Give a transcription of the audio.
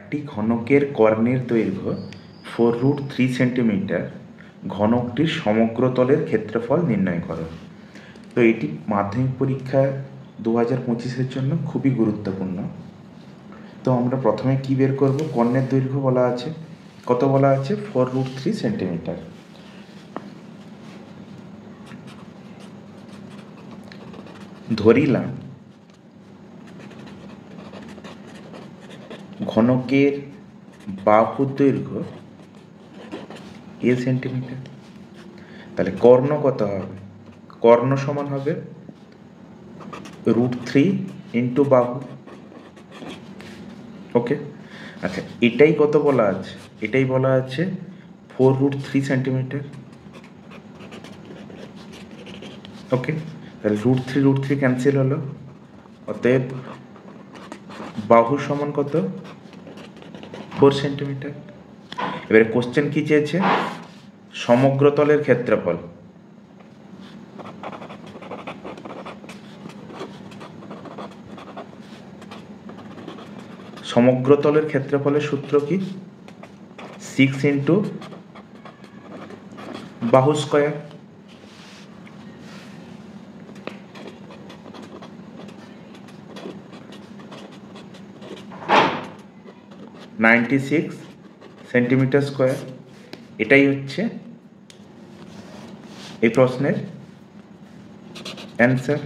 একটি ঘনকের কর্ণের দৈর্ঘ্য 4√3 সেন্টিমিটার, ঘনকটির সমগ্র তলের ক্ষেত্রফল নির্ণয় করো। তো এটি মাধ্যমিক পরীক্ষা 2025-এর জন্য খুবই গুরুত্বপূর্ণ। তো আমরা প্রথমে কি বের করব? কর্ণের দৈর্ঘ্য বলা আছে, কত বলা আছে? 4√3 সেন্টিমিটার। ধরিলাম ঘনকের বাহুর দৈর্ঘ্য এ সেন্টিমিটার। তাহলে কর্ণ কত হবে? কর্ণ সমান হবে √3 ইন্টু বাহু। ওকে, আচ্ছা, এটাই কত বলা আছে? এটাই বলা আছে 4√3 সেন্টিমিটার। ওকে, তাহলে √3 ক্যান্সেল হলো, অতএব বাহু সমান কত? 4 সেন্টিমিটার। এবারে কোশ্চেন কি চেয়েছে? সমগ্র তলের ক্ষেত্রফল। সমগ্র তলের ক্ষেত্রফলের সূত্র কি? 6 ইন্টু বাহু স্কয়ার। (96 centimetre square. এটাই হচ্ছে এই প্রশ্নের অ্যান্সার।